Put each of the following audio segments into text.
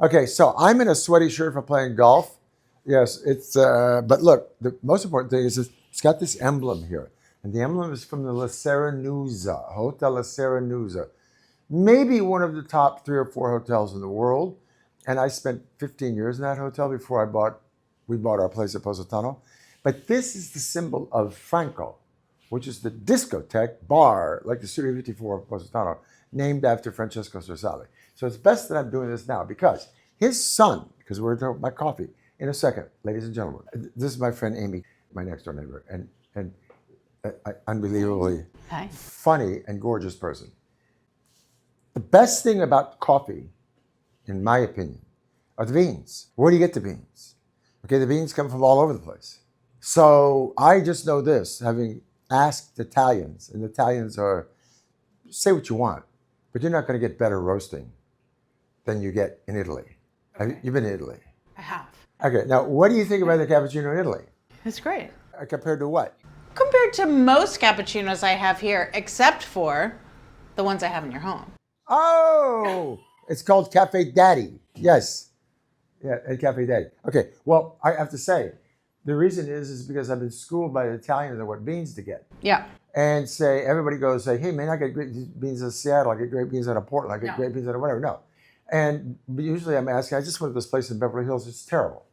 Okay, so I'm in a sweaty shirt for playing golf. Yes, it's. But look, the most important thing is it's got this emblem here, and the emblem is from the La Sirenuse, Hotel La Sirenuse, maybe one of the top 3 or 4 hotels in the world. And I spent 15 years in that hotel before we bought our place at Positano. But this is the symbol of Franco, which is the discotheque bar, like the Studio 54 of Positano, named after Francesco Sorsali. So it's best that I'm doing this now because his son, because we're talking about coffee in a second, ladies and gentlemen. This is my friend Amy, my next door neighbor, and unbelievably funny and gorgeous person. The best thing about coffee, in my opinion, are the beans. Where do you get the beans? Okay, the beans come from all over the place. So I just know this, having asked Italians, and Italians are, say what you want, but you're not going to get better roasting than you get in Italy. Okay. You've been in Italy. I have. Okay, now what do you think about the cappuccino in Italy? It's great. Compared to what? Compared to most cappuccinos I have here, except for the ones I have in your home. Oh, it's called Cafe Daddy. Yes. Yeah, and Cafe Daddy. Okay, well, I have to say, the reason is because I've been schooled by the Italians on what beans to get. Yeah. And everybody goes, hey, man, I get great beans out of Seattle, I get great beans out of Portland, I get great beans out of whatever. No. And usually I'm asking, I just went to this place in Beverly Hills, it's terrible.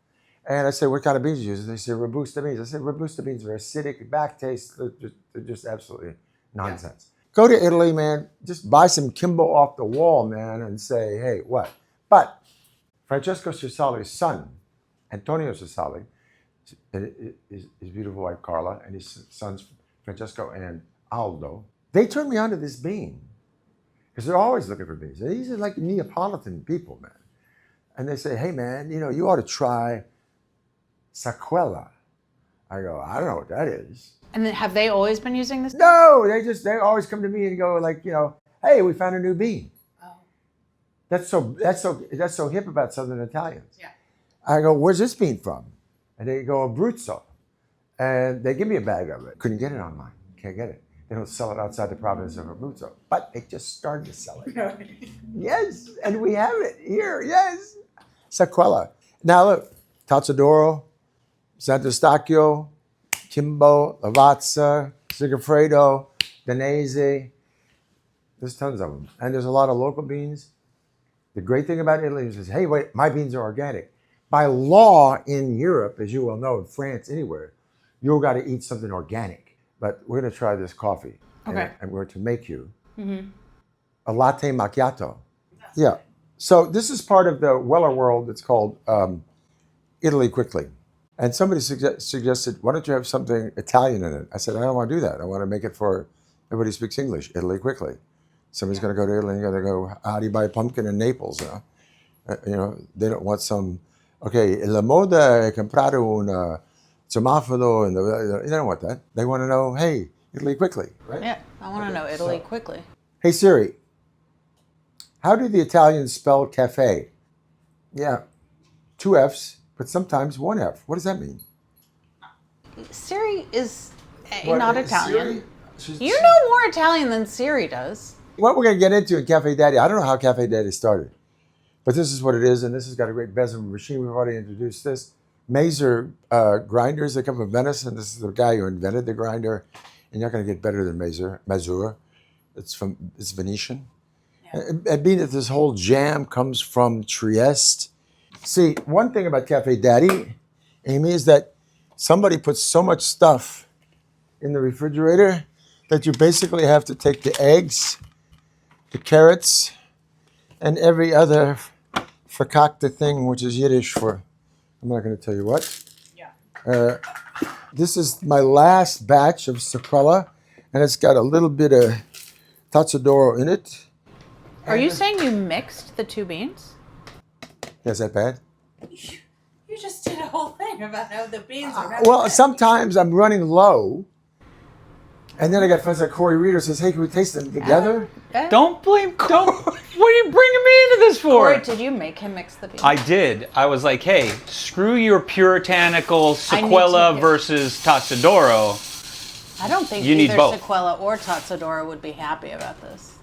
And I say, what kind of beans do you use? And they say, Robusta beans. I said, Robusta beans are acidic, back taste, they're just absolutely nonsense. Yeah. Go to Italy, man, just buy some Kimbo off the wall, man, and say, hey, what? But Francesco Sorsali's son, Antonio Sorsali, his beautiful wife Carla, and his sons Francesco and Aldo, they turned me on to this bean because they're always looking for beans. These are like Neapolitan people, man. And they say, hey, man, you ought to try Saquella. I go, I don't know what that is. And then have they always been using this? No, they always come to me and go like, hey, we found a new bean. Oh. That's so hip about Southern Italians. Yeah. I go, where's this bean from? And they go, Abruzzo. And they give me a bag of it. Couldn't get it online. Can't get it. They don't sell it outside the province of Abruzzo. But they just started to sell it. Yes, and we have it here, yes. Saquella. Now look, Tazzadoro, Sant'Eustachio, Kimbo, Lavazza, Sigifredo, Danese. There's tons of them. And there's a lot of local beans. The great thing about Italy is, hey, wait, my beans are organic. By law in Europe, as you well know, in France, anywhere, you've got to eat something organic. But we're going to try this coffee. Okay. And we're going to make you a latte macchiato. Yeah. So this is part of the Weller world that's called Italy Quickly. And somebody suggested, why don't you have something Italian in it? I said, I don't want to do that. I want to make it for everybody who speaks English, Italy Quickly. Somebody's going to go to Italy and they're going to go, how do you buy pumpkin in Naples? They don't want some, okay, la moda è comprare un semaforo, and they don't want that. They want to know, hey, Italy Quickly, right? Yeah, I want to know Italy quickly. Hey Siri, how do the Italians spell cafe? Yeah, 2 F's, but sometimes 1 F. What does that mean? Siri is not Italian. Siri? You know more Italian than Siri does. What we're going to get into in Cafe Daddy, I don't know how Cafe Daddy started, but this is what it is, and this has got a great bezel machine. We've already introduced this. Mazer grinders that come from Venice, and this is the guy who invented the grinder. And you're not going to get better than Mazur. It's Venetian. Yeah. And being that this whole jam comes from Trieste. See, one thing about Cafe Daddy, Amy, is that somebody puts so much stuff in the refrigerator that you basically have to take the eggs, the carrots, and every other fakakta thing, which is Yiddish for, I'm not going to tell you what. Yeah. This is my last batch of Saquella, and it's got a little bit of Tazzadoro in it. Are you saying you mixed the 2 beans? Yeah, is that bad? You just did a whole thing about how the beans are well, sometimes I'm running low, and then I got friends like Corey Reeder says, hey, can we taste them together? Don't blame Corey. What are you bringing me into this for? Corey, did you make him mix the beans? I did. I was like, hey, screw your puritanical Saquella versus Tazzadoro. I don't think you either need both. Saquella or Tazzadoro would be happy about this.